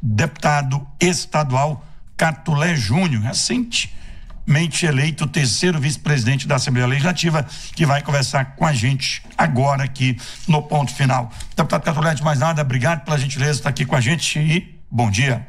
deputado estadual Catulé Júnior, recentemente eleito o terceiro vice-presidente da Assembleia Legislativa, que vai conversar com a gente agora aqui no Ponto Final. Deputado Catulé, de mais nada, obrigado pela gentileza de estar aqui com a gente e bom dia.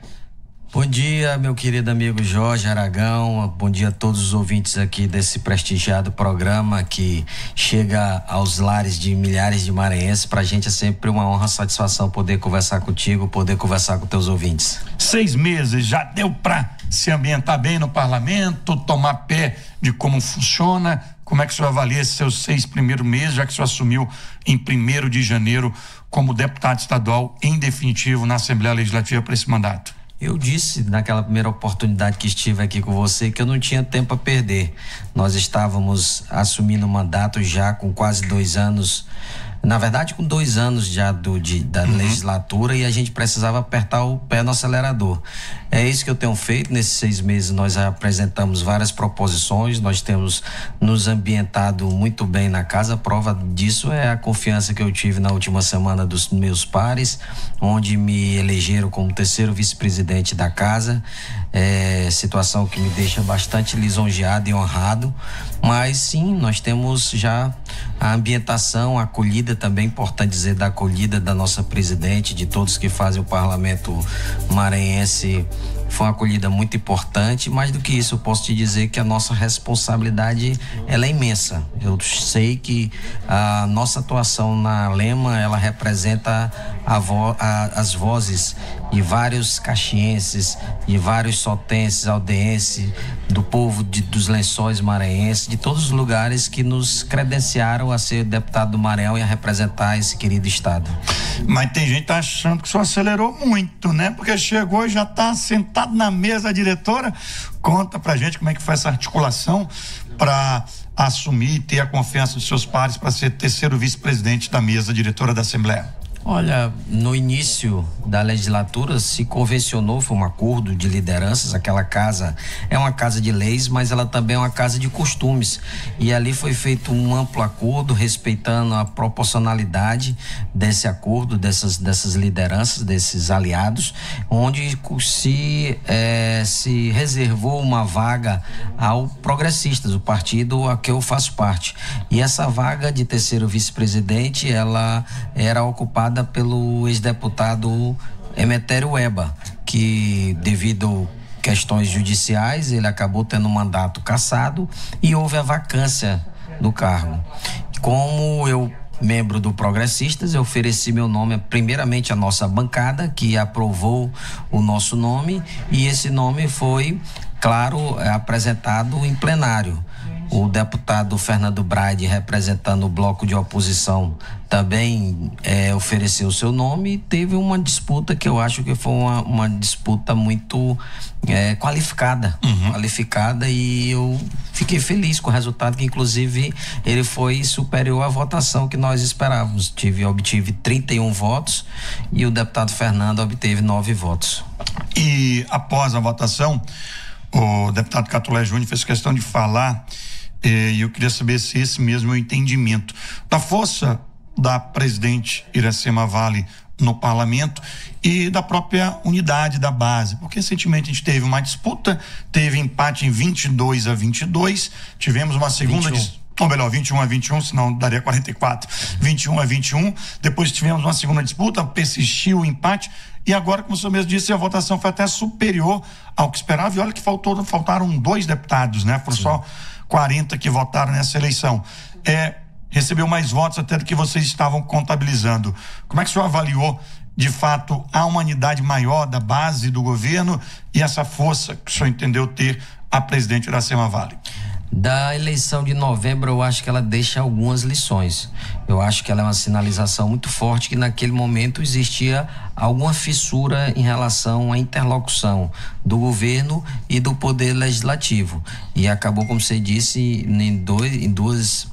Bom dia, meu querido amigo Jorge Aragão, bom dia a todos os ouvintes aqui desse prestigiado programa que chega aos lares de milhares de maranhenses. Pra gente é sempre uma honra, satisfação poder conversar contigo, poder conversar com teus ouvintes. 6 meses, já deu pra se ambientar bem no parlamento, tomar pé de como funciona? Como é que o senhor avalia esses seus 6 primeiros meses, já que o senhor assumiu em 1º de janeiro como deputado estadual em definitivo na Assembleia Legislativa para esse mandato? Eu disse naquela primeira oportunidade que estive aqui com você que eu não tinha tempo a perder. Nós estávamos assumindo o mandato já com quase 2 anos, na verdade com 2 anos já da legislatura, e a gente precisava apertar o pé no acelerador. É isso que eu tenho feito. Nesses 6 meses nós apresentamos várias proposições, nós temos nos ambientado muito bem na casa. A prova disso é a confiança que eu tive na última semana dos meus pares, onde me elegeram como terceiro vice-presidente da casa, situação que me deixa bastante lisonjeado e honrado. Mas sim, nós temos já a ambientação, a acolhida, também importante dizer da acolhida da nossa presidente, de todos que fazem o parlamento maranhense. Foi uma acolhida muito importante. Mais do que isso, eu posso te dizer que a nossa responsabilidade ela é imensa. Eu sei que a nossa atuação na Lema, ela representa as vozes de vários caxienses, de vários sotenses, aldeenses, do povo dos Lençóis maranhenses, de todos os lugares que nos credenciaram a ser deputado do Maranhão e a representar esse querido estado. Mas tem gente achando que o senhor acelerou muito, né? Porque chegou e já está sentado na mesa diretora. Conta pra gente como é que foi essa articulação para assumir e ter a confiança dos seus pares para ser terceiro vice-presidente da mesa diretora da Assembleia. Olha, no início da legislatura se convencionou, foi um acordo de lideranças. Aquela casa é uma casa de leis, mas ela também é uma casa de costumes, e ali foi feito um amplo acordo respeitando a proporcionalidade desse acordo, dessas lideranças, desses aliados, onde se reservou uma vaga ao Progressistas, o partido a que eu faço parte, e essa vaga de terceiro vice-presidente ela era ocupada pelo ex-deputado Emetério Eba, que devido questões judiciais ele acabou tendo um mandato cassado e houve a vacância do cargo. Como eu, membro do Progressistas, eu ofereci meu nome primeiramente à nossa bancada, que aprovou o nosso nome, e esse nome foi, claro, apresentado em plenário. O deputado Fernando Braide, representando o bloco de oposição, também ofereceu o seu nome, e teve uma disputa que eu acho que foi uma disputa muito qualificada, e eu fiquei feliz com o resultado, que inclusive ele foi superior à votação que nós esperávamos. Obtive 31 votos e o deputado Fernando obteve 9 votos. E após a votação, o deputado Catulé Júnior fez questão de falar, e eu queria saber se esse mesmo é o entendimento da força da presidente Iracema Vale no parlamento e da própria unidade da base, porque recentemente a gente teve uma disputa, teve empate em 22-22, tivemos uma segunda ou melhor, 21-21, senão daria 44, 21-21, depois tivemos uma segunda disputa, persistiu o empate, e agora, como o senhor mesmo disse, a votação foi até superior ao que esperava, e olha que faltaram 2 deputados, né? Foram só 40 que votaram nessa eleição. Recebeu mais votos até do que vocês estavam contabilizando. Como é que o senhor avaliou, de fato, a unidade maior da base do governo e essa força que o senhor entendeu ter a presidente Iracema Vale? Da eleição de novembro, eu acho que ela deixa algumas lições. Eu acho que ela é uma sinalização muito forte que naquele momento existia alguma fissura em relação à interlocução do governo e do poder legislativo. E acabou, como você disse, em dois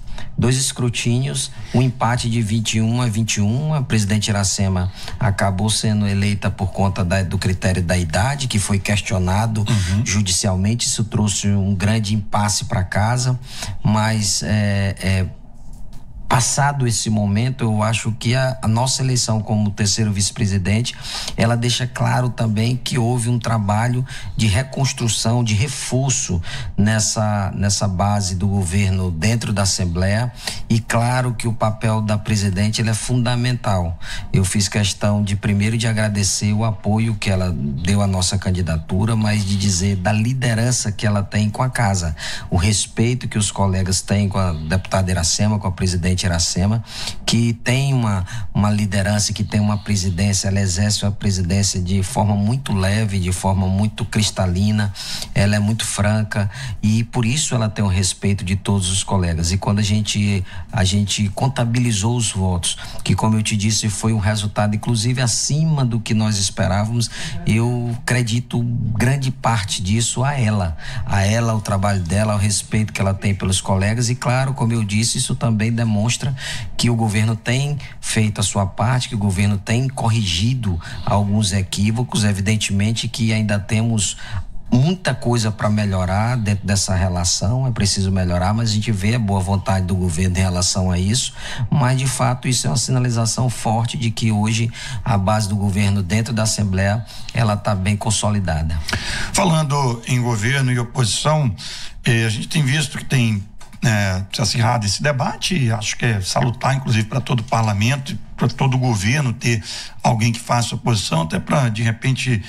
escrutínios, um empate de 21-21. A presidente Iracema acabou sendo eleita por conta do critério da idade, que foi questionado judicialmente. Isso trouxe um grande impasse para casa, mas Passado esse momento, eu acho que a nossa eleição como terceiro vice-presidente, ela deixa claro também que houve um trabalho de reconstrução, de reforço nessa base do governo dentro da Assembleia, e claro que o papel da presidente ele é fundamental. Eu fiz questão de primeiro de agradecer o apoio que ela deu à nossa candidatura, mas de dizer da liderança que ela tem com a casa, o respeito que os colegas têm com a deputada Iracema, com a presidente Iracema, que tem uma liderança, que tem uma presidência, ela exerce a presidência de forma muito leve, de forma muito cristalina, ela é muito franca e por isso ela tem o respeito de todos os colegas. E quando a gente contabilizou os votos, que como eu te disse foi um resultado inclusive acima do que nós esperávamos, eu acredito grande parte disso a ela, o trabalho dela, o respeito que ela tem pelos colegas e claro, como eu disse, isso também demonstra que o governo tem feito a sua parte, que o governo tem corrigido alguns equívocos. Evidentemente que ainda temos muita coisa para melhorar dentro dessa relação, é preciso melhorar, mas a gente vê a boa vontade do governo em relação a isso, mas de fato isso é uma sinalização forte de que hoje a base do governo dentro da Assembleia, ela está bem consolidada. Falando em governo e oposição, a gente tem visto que tem se acirrado esse debate, acho que é salutar inclusive para todo o parlamento, para todo o governo ter alguém que faça oposição, até para de repente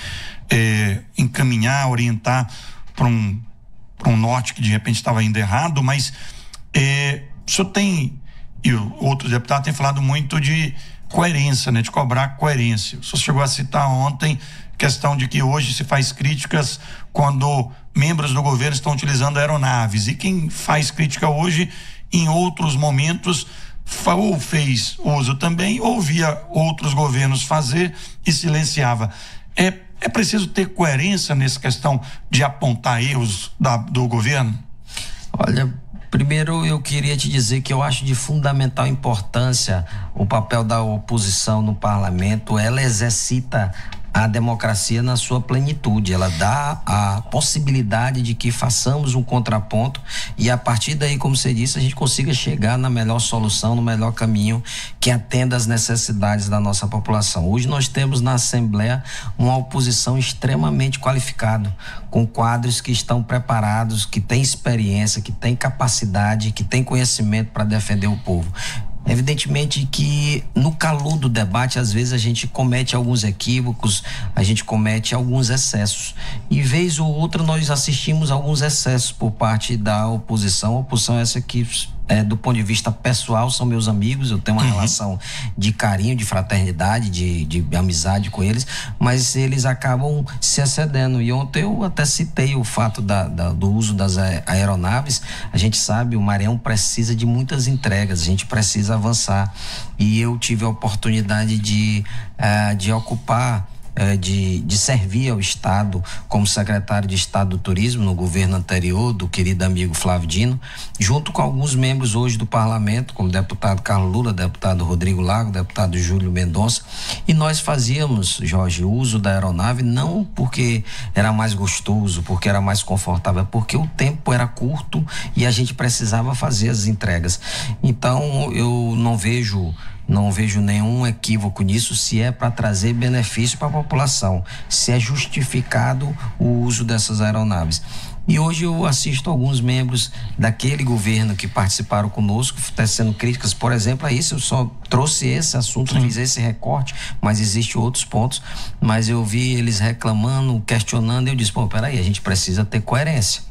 encaminhar, orientar para um norte que de repente estava indo errado, mas o senhor tem, e outros deputados têm falado muito de coerência, de cobrar coerência. O senhor chegou a citar ontem questão de que hoje se faz críticas quando membros do governo estão utilizando aeronaves, e quem faz crítica hoje em outros momentos ou fez uso também ou via outros governos fazer e silenciava. É preciso ter coerência nessa questão de apontar erros do governo? Olha, primeiro eu queria te dizer que eu acho de fundamental importância o papel da oposição no parlamento. Ela exercita a democracia na sua plenitude, ela dá a possibilidade de que façamos um contraponto e a partir daí, como você disse, a gente consiga chegar na melhor solução, no melhor caminho que atenda às necessidades da nossa população. Hoje nós temos na Assembleia uma oposição extremamente qualificada, com quadros que estão preparados, que têm experiência, que têm capacidade, que têm conhecimento para defender o povo. Evidentemente que no calor do debate, às vezes a gente comete alguns equívocos, a gente comete alguns excessos. E vez ou outra nós assistimos a alguns excessos por parte da oposição. A oposição é essa que do ponto de vista pessoal são meus amigos, eu tenho uma relação de carinho, de fraternidade, de amizade com eles, mas eles acabam se excedendo. E ontem eu até citei o fato do uso das aeronaves. A gente sabe, o Maranhão precisa de muitas entregas, a gente precisa avançar, e eu tive a oportunidade de ocupar, de servir ao Estado como secretário de Estado do Turismo no governo anterior do querido amigo Flávio Dino, junto com alguns membros hoje do parlamento, como o deputado Carlos Lula, deputado Rodrigo Lago, deputado Júlio Mendonça, e nós fazíamos, Jorge, uso da aeronave não porque era mais gostoso, porque era mais confortável, é porque o tempo era curto e a gente precisava fazer as entregas. Então eu não vejo nenhum equívoco nisso, se é para trazer benefício para a população, se é justificado o uso dessas aeronaves. E hoje eu assisto alguns membros daquele governo que participaram conosco, tecendo críticas, por exemplo, a isso. Eu só trouxe esse assunto, fiz esse recorte, mas existem outros pontos, mas eu vi eles reclamando, questionando, e eu disse, peraí, a gente precisa ter coerência,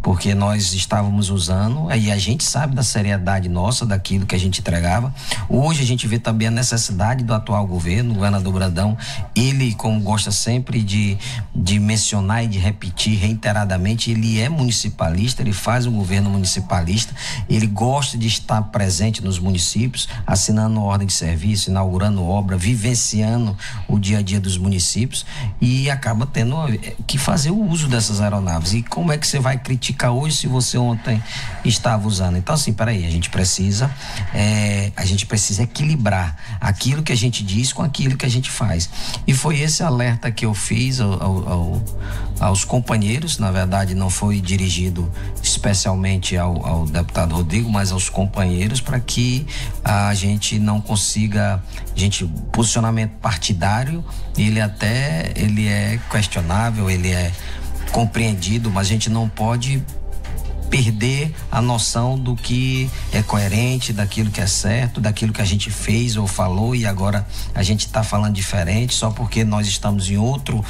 porque nós estávamos usando, e a gente sabe da seriedade nossa, daquilo que a gente entregava. Hoje a gente vê também a necessidade do atual governo, o governador Brandão, ele, como gosta sempre de mencionar e de repetir reiteradamente, ele é municipalista, ele faz um governo municipalista, ele gosta de estar presente nos municípios, assinando ordem de serviço, inaugurando obra, vivenciando o dia a dia dos municípios, e acaba tendo que fazer o uso dessas aeronaves. E como é que você vai criticar hoje se você ontem estava usando. Então, assim, peraí, a gente precisa equilibrar aquilo que a gente diz com aquilo que a gente faz. E foi esse alerta que eu fiz aos companheiros. Na verdade, não foi dirigido especialmente ao deputado Rodrigo, mas aos companheiros, para que a gente não consiga, posicionamento partidário, ele é questionável, ele é compreendido, mas a gente não pode perder a noção do que é coerente, daquilo que é certo, daquilo que a gente fez ou falou e agora a gente está falando diferente só porque nós estamos em outra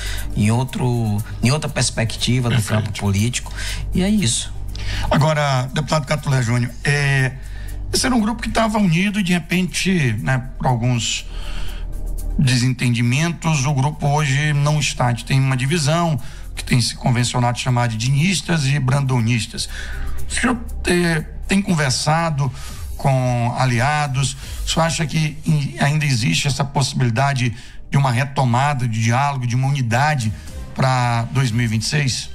perspectiva do campo político, e é isso. Agora, deputado Catulé Júnior, esse era um grupo que estava unido e de repente, né, por alguns desentendimentos, o grupo hoje não está. Tem uma divisão que tem se convencionado chamar de dinistas e brandonistas. O senhor tem conversado com aliados? O senhor acha que ainda existe essa possibilidade de uma retomada de diálogo, de uma unidade para 2026?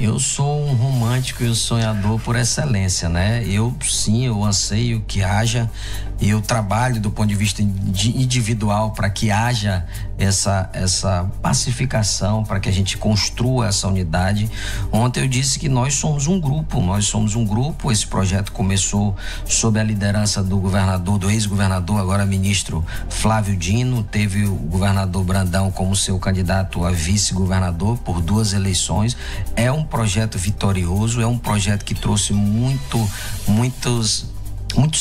Eu sou um romântico e um sonhador por excelência, né? Eu anseio que haja, eu trabalho do ponto de vista individual para que haja essa pacificação, para que a gente construa essa unidade. Ontem eu disse que nós somos um grupo, esse projeto começou sob a liderança do ex-governador, agora ministro Flávio Dino, teve o governador Brandão como seu candidato a vice-governador por 2 eleições. É um projeto vitorioso, é um projeto que trouxe muitos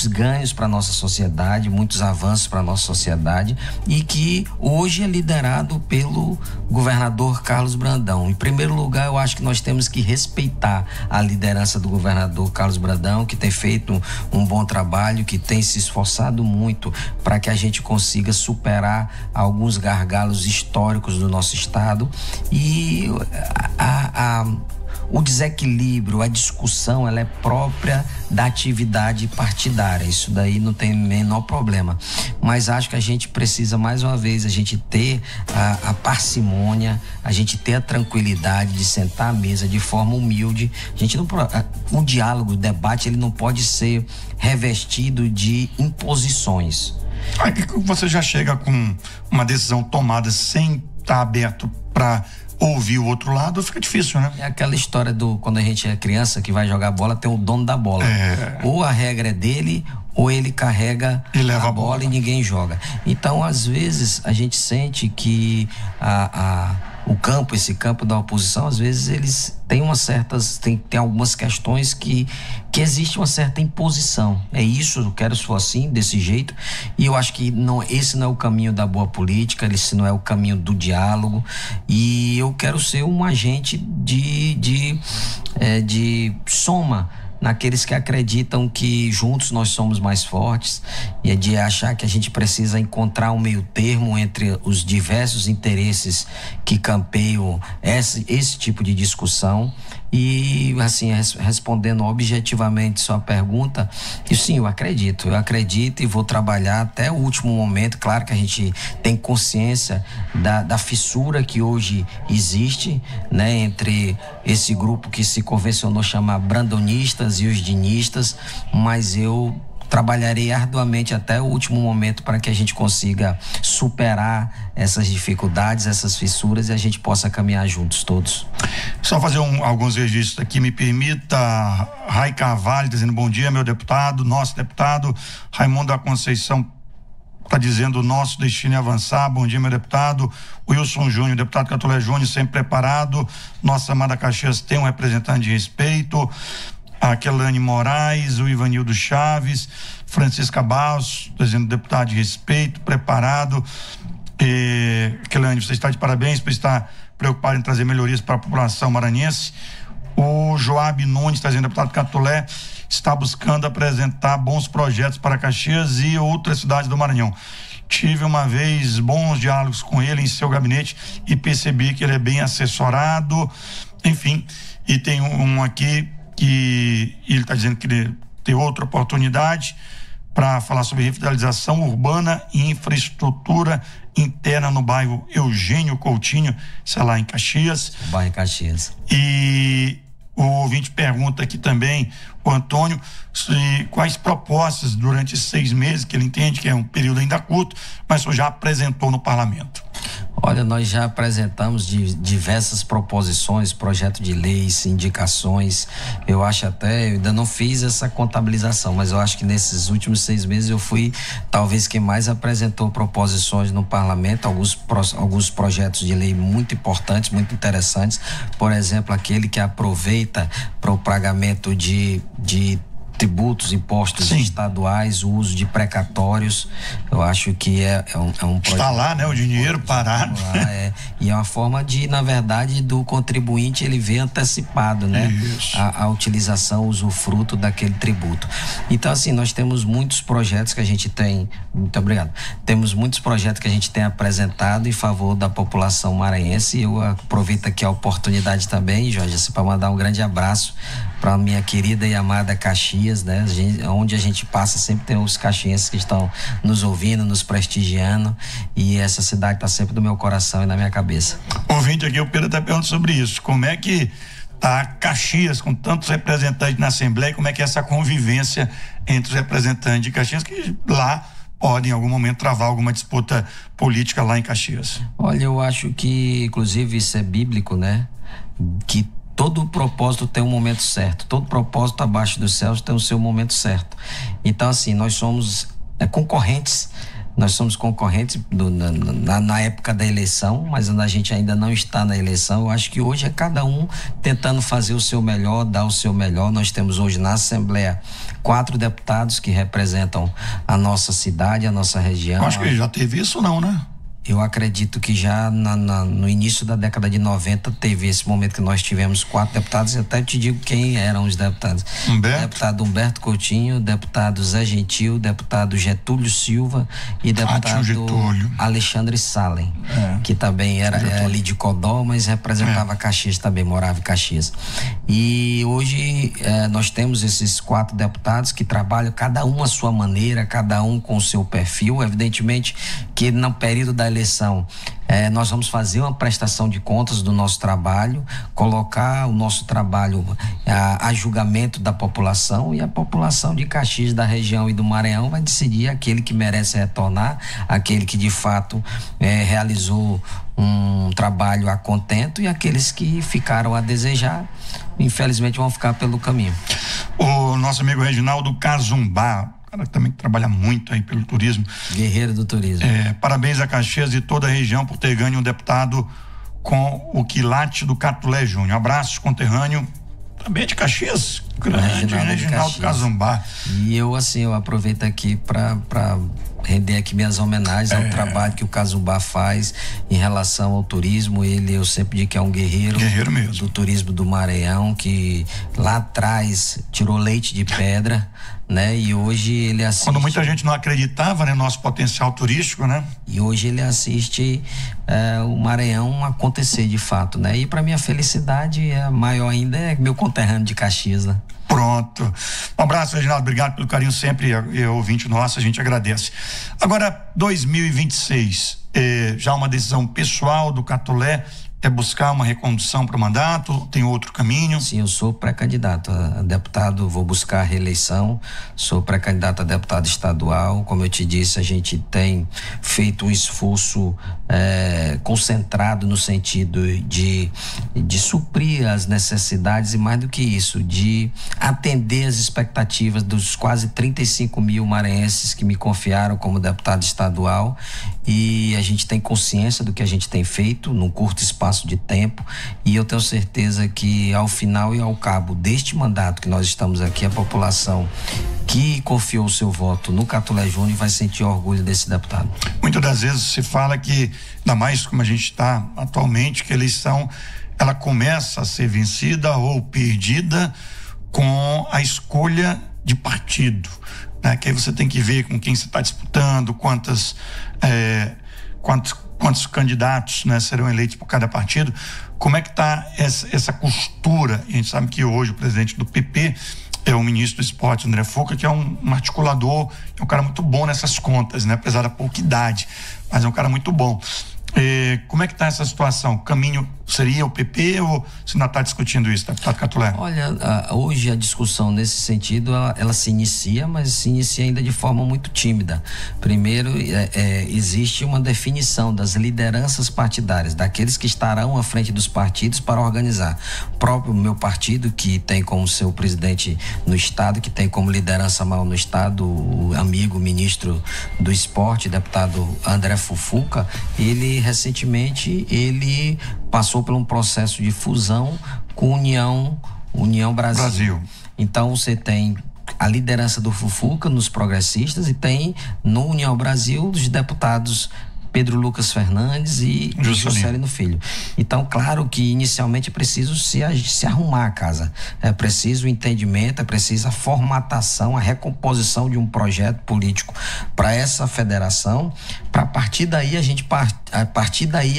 ganhos para nossa sociedade, muitos avanços para nossa sociedade, e que hoje é liderado pelo governador Carlos Brandão. Em primeiro lugar, eu acho que nós temos que respeitar a liderança do governador Carlos Brandão, que tem feito um bom trabalho, que tem se esforçado muito para que a gente consiga superar alguns gargalos históricos do nosso estado. E o desequilíbrio, a discussão, ela é própria da atividade partidária. Isso daí não tem menor problema. Mas acho que a gente precisa, mais uma vez, a gente ter a parcimônia, a gente ter a tranquilidade de sentar à mesa de forma humilde. O diálogo, o debate, ele não pode ser revestido de imposições. Você já chega com uma decisão tomada sem estar aberto para ouvir o outro lado, fica difícil, né? É aquela história quando a gente é criança que vai jogar bola, tem o dono da bola. Ou a regra é dele, ou ele carrega e leva a bola e ninguém joga. Então, às vezes, a gente sente que esse campo da oposição, às vezes eles têm tem algumas questões que existe uma certa imposição. É isso, eu quero se for assim, desse jeito, e eu acho que esse não é o caminho da boa política, esse não é o caminho do diálogo, e eu quero ser um agente de soma naqueles que acreditam que juntos nós somos mais fortes, e é de achar que a gente precisa encontrar um meio termo entre os diversos interesses que campeiam esse tipo de discussão. E assim, respondendo objetivamente sua pergunta, sim, eu acredito e vou trabalhar até o último momento. Claro que a gente tem consciência da fissura que hoje existe, né, entre esse grupo que se convencionou chamar brandonistas e os dinistas, mas eu trabalharei arduamente até o último momento para que a gente consiga superar essas dificuldades, essas fissuras, e a gente possa caminhar juntos todos. Só fazer alguns registros aqui, me permita. Rai Carvalho dizendo bom dia, meu deputado, nosso deputado. Raimundo da Conceição está dizendo o nosso destino é avançar, bom dia, meu deputado. Wilson Júnior, deputado Catulé Júnior, sempre preparado. Nossa amada Caxias tem um representante de respeito. A Kelane Moraes, o Ivanildo Chaves, Francisca Barros, dizendo deputado de respeito, preparado. Kelane, você está de parabéns por estar preocupado em trazer melhorias para a população maranhense. O Joab Nunes está dizendo, deputado Catulé está buscando apresentar bons projetos para Caxias e outras cidades do Maranhão. Tive uma vez bons diálogos com ele em seu gabinete e percebi que ele é bem assessorado, enfim, e tem um aqui que ele está dizendo que ele tem outra oportunidade para falar sobre revitalização urbana e infraestrutura interna no bairro Eugênio Coutinho, sei lá, em Caxias. Bairro Caxias. E O ouvinte pergunta aqui também, o Antônio, quais propostas durante esses 6 meses, que ele entende que é um período ainda curto, mas o senhor já apresentou no parlamento. Olha, nós já apresentamos diversas proposições, projeto de leis, indicações. Eu acho eu ainda não fiz essa contabilização, mas eu acho que nesses últimos 6 meses eu fui talvez quem mais apresentou proposições no parlamento, alguns projetos de lei muito importantes, muito interessantes. Por exemplo, aquele que aproveita para o pagamento de tributos, impostos Sim. estaduais, o uso de precatórios. Eu acho que é um projeto. Está lá, né? O dinheiro parado. E é uma forma de, na verdade, do contribuinte ele ver antecipado, né? A utilização, o usufruto daquele tributo. Então, assim, nós temos muitos projetos que a gente tem. Muito obrigado. Temos muitos projetos que a gente tem apresentado em favor da população maranhense. Eu aproveito aqui a oportunidade também, Jorge, para mandar um grande abraço para minha querida e amada Caxias, né? Onde a gente passa sempre tem os caxienses que estão nos ouvindo, nos prestigiando, e essa cidade está sempre no meu coração e na minha cabeça. Ouvinte aqui, o Pedro está perguntando sobre isso, como é que tá Caxias com tantos representantes na Assembleia, como é que é essa convivência entre os representantes de Caxias, que lá podem em algum momento travar alguma disputa política lá em Caxias? Olha, eu acho que inclusive isso é bíblico, né? Que todo propósito tem um momento certo. Todo propósito abaixo dos céus tem o seu momento certo. Então, assim, nós somos concorrentes. Nós somos concorrentes na época da eleição, mas a gente ainda não está na eleição. Eu acho que hoje é cada um tentando fazer o seu melhor, dar o seu melhor. Nós temos hoje na Assembleia 4 deputados que representam a nossa cidade, a nossa região. Eu acho que já teve isso, não, né? Eu acredito que já no início da década de 90 teve esse momento que nós tivemos 4 deputados, e até te digo quem eram os deputados. Deputado Humberto Coutinho, deputado Zé Gentil, deputado Getúlio Silva e deputado Alexandre Salem, que também era ali de Codó, mas representava Caxias também, morava em Caxias. E hoje nós temos esses 4 deputados que trabalham cada um à sua maneira, cada um com o seu perfil. Evidentemente que no período da eleição nós vamos fazer uma prestação de contas do nosso trabalho, colocar o nosso trabalho a julgamento da população, e a população de Caxias, da região e do Maranhão vai decidir aquele que merece retornar, aquele que de fato realizou um trabalho a contento, e aqueles que ficaram a desejar, infelizmente vão ficar pelo caminho. O nosso amigo Reginaldo Cazumbá, cara que também trabalha muito aí pelo turismo. Guerreiro do turismo. Parabéns a Caxias e toda a região por ter ganho um deputado com o quilate do Catulé Júnior. Abraço, conterrâneo, também de Caxias, grande Reginaldo Cazumbá. E eu aproveito aqui para render aqui minhas homenagens ao trabalho que o Cazumbá faz em relação ao turismo. Eu sempre digo que é um guerreiro mesmo do turismo do Maranhão, que lá atrás tirou leite de pedra, né? E hoje ele assiste. Quando muita gente não acreditava, né, no nosso potencial turístico, né? E hoje ele assiste o Maranhão acontecer de fato, né? E para minha felicidade maior ainda é meu conterrâneo de Caxias, né? Pronto. Um abraço, Reginaldo. Obrigado pelo carinho sempre. E ouvinte nosso, a gente agradece. Agora, 2026, já uma decisão pessoal do Catulé é buscar uma recondução para o mandato? Tem outro caminho? Sim, eu sou pré-candidato a deputado, vou buscar a reeleição, sou pré-candidato a deputado estadual. Como eu te disse, a gente tem feito um esforço concentrado no sentido de suprir as necessidades, e mais do que isso, de atender as expectativas dos quase 35 mil maranhenses que me confiaram como deputado estadual. E a gente tem consciência do que a gente tem feito num curto espaço de tempo, e eu tenho certeza que ao final e ao cabo deste mandato que nós estamos aqui, a população que confiou o seu voto no Catulé Júnior vai sentir orgulho desse deputado. Muitas das vezes se fala que, ainda mais como a gente está atualmente, que a eleição ela começa a ser vencida ou perdida com a escolha de partido, né? Que aí você tem que ver com quem você está disputando, quantos candidatos, né, serão eleitos por cada partido. Como é que está essa costura? A gente sabe que hoje o presidente do PP é o ministro do Esporte, André Fuca, que é um articulador, é um cara muito bom nessas contas, né? Apesar da pouca idade, mas é um cara muito bom. Como é que está essa situação? O caminho seria o PP ou você ainda está discutindo isso, deputado Catulé? Olha, hoje a discussão nesse sentido, ela se inicia, mas se inicia ainda de forma muito tímida. Primeiro, existe uma definição das lideranças partidárias, daqueles que estarão à frente dos partidos para organizar. O próprio meu partido, que tem como seu presidente no estado, que tem como liderança maior no estado, o amigo ministro do esporte, deputado André Fufuca, ele recentemente, ele passou por um processo de fusão com União Brasil. Então você tem a liderança do Fufuca nos progressistas e tem no União Brasil os deputados Pedro Lucas Fernandes e Juscelino Filho. Então, claro que inicialmente é preciso se arrumar a casa. É preciso o entendimento, é preciso a formatação, a recomposição de um projeto político para essa federação, para a partir daí a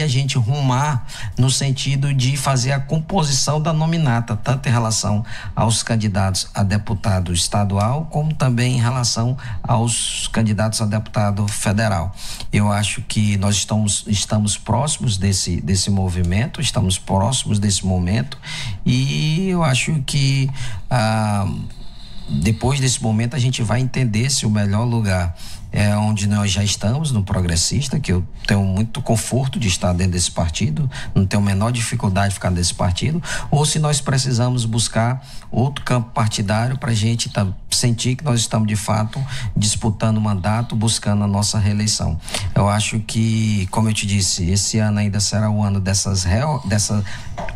gente rumar no sentido de fazer a composição da nominata, tanto em relação aos candidatos a deputado estadual, como também em relação aos candidatos a deputado federal. Eu acho que nós estamos próximos desse movimento, estamos próximos desse momento, e eu acho que depois desse momento a gente vai entender se o melhor lugar é onde nós já estamos, no Progressista, que eu tenho muito conforto de estar dentro desse partido, não tenho a menor dificuldade de ficar nesse partido, ou se nós precisamos buscar outro campo partidário para a gente sentir que nós estamos de fato disputando o mandato, buscando a nossa reeleição. Eu acho que, como eu te disse, esse ano ainda será o ano dessa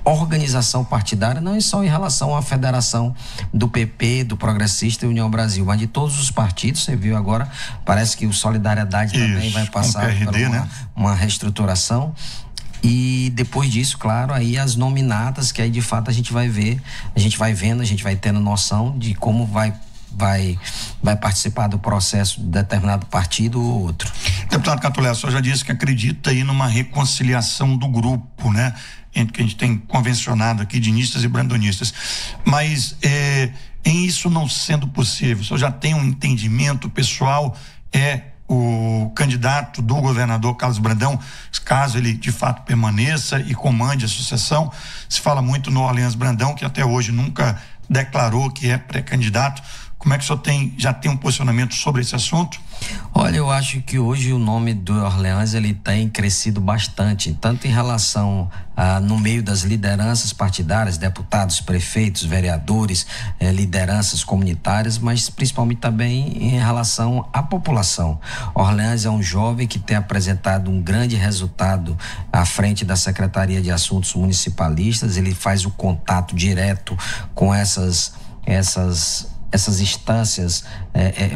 organização partidária, não só em relação à federação do PP, do Progressista e União Brasil, mas de todos os partidos. Você viu agora, parece que o Solidariedade também vai passar por uma reestruturação. E depois disso, claro, aí as nominatas, que aí de fato a gente vai ver, a gente vai vendo, a gente vai tendo noção de como vai participar do processo de determinado partido ou outro. Deputado Catulé, o senhor já disse que acredita aí numa reconciliação do grupo, né? Entre que a gente tem convencionado aqui de inistas e brandonistas. Mas em isso não sendo possível, o senhor já tem um entendimento pessoal, o candidato do governador Carlos Brandão, caso ele de fato permaneça e comande a sucessão. Se fala muito no Orleans Brandão, que até hoje nunca declarou que é pré-candidato. Como é que o senhor já tem um posicionamento sobre esse assunto? Olha, eu acho que hoje o nome do Orleans ele tem crescido bastante, tanto em relação no meio das lideranças partidárias, deputados, prefeitos, vereadores, lideranças comunitárias, mas principalmente também em relação à população. Orleans é um jovem que tem apresentado um grande resultado à frente da Secretaria de Assuntos Municipalistas. Ele faz o contato direto com essas instâncias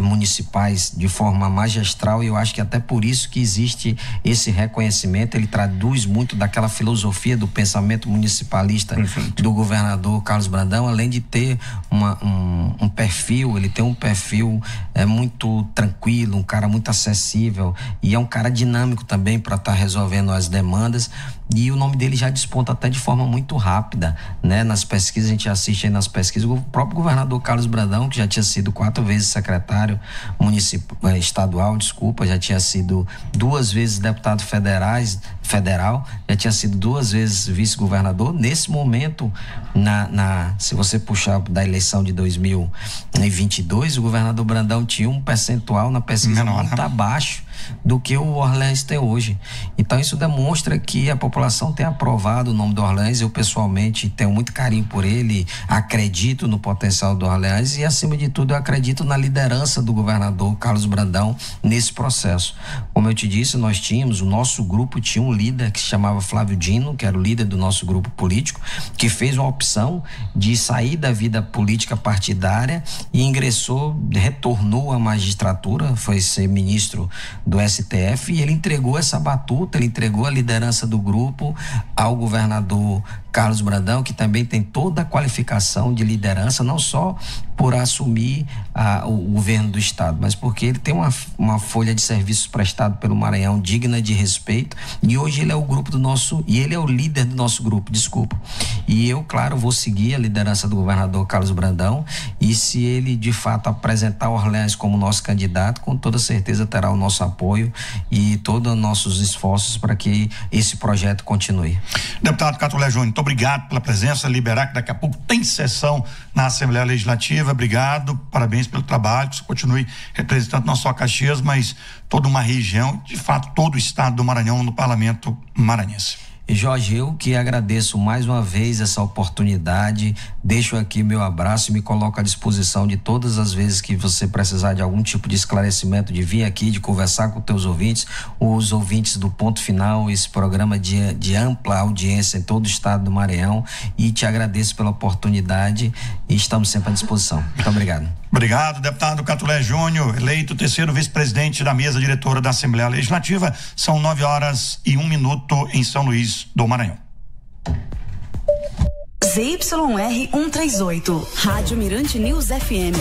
municipais de forma magistral, e eu acho que até por isso que existe esse reconhecimento. Ele traduz muito daquela filosofia do pensamento municipalista do governador Carlos Brandão, além de ter um perfil, ele tem um perfil muito tranquilo, um cara muito acessível, e é um cara dinâmico também para estar resolvendo as demandas. E o nome dele já desponta até de forma muito rápida, né? Nas pesquisas, a gente assiste aí nas pesquisas, o próprio governador Carlos Brandão, que já tinha sido 4 vezes secretário estadual, já tinha sido 2 vezes deputado federal, já tinha sido 2 vezes vice-governador. Nesse momento, se você puxar da eleição de 2022, o governador Brandão tinha um percentual na pesquisa muito abaixo do que o Orleans tem hoje. Então isso demonstra que a população tem aprovado o nome do Orleans. Eu pessoalmente tenho muito carinho por ele, acredito no potencial do Orleans e, acima de tudo, eu acredito na liderança do governador Carlos Brandão nesse processo. Como eu te disse, o nosso grupo tinha um líder que se chamava Flávio Dino, que era o líder do nosso grupo político, que fez uma opção de sair da vida política partidária e retornou à magistratura, foi ser ministro do STF, e ele entregou essa batuta, ele entregou a liderança do grupo ao governador Carlos Brandão, que também tem toda a qualificação de liderança, não só por assumir o governo do estado, mas porque ele tem uma folha de serviços prestado pelo Maranhão digna de respeito, e hoje ele é ele é o líder do nosso grupo, desculpa. E eu, claro, vou seguir a liderança do governador Carlos Brandão, e se ele de fato apresentar Orleans como nosso candidato, com toda certeza terá o nosso apoio e todos os nossos esforços para que esse projeto continue. Deputado Catulé Júnior, muito obrigado pela presença, liberar que daqui a pouco tem sessão na Assembleia Legislativa. Obrigado, parabéns pelo trabalho, que você continue representando não só Caxias, mas toda uma região, de fato todo o estado do Maranhão no parlamento maranhense. E Jorge, eu que agradeço mais uma vez essa oportunidade, deixo aqui meu abraço e me coloco à disposição de todas as vezes que você precisar de algum tipo de esclarecimento, de vir aqui, de conversar com teus ouvintes, os ouvintes do Ponto Final, esse programa de ampla audiência em todo o estado do Maranhão, e te agradeço pela oportunidade e estamos sempre à disposição. Muito obrigado. Obrigado, deputado Catulé Júnior, eleito terceiro vice-presidente da mesa diretora da Assembleia Legislativa. São 9h01 em São Luís do Maranhão. ZYR 138, Rádio Mirante News FM.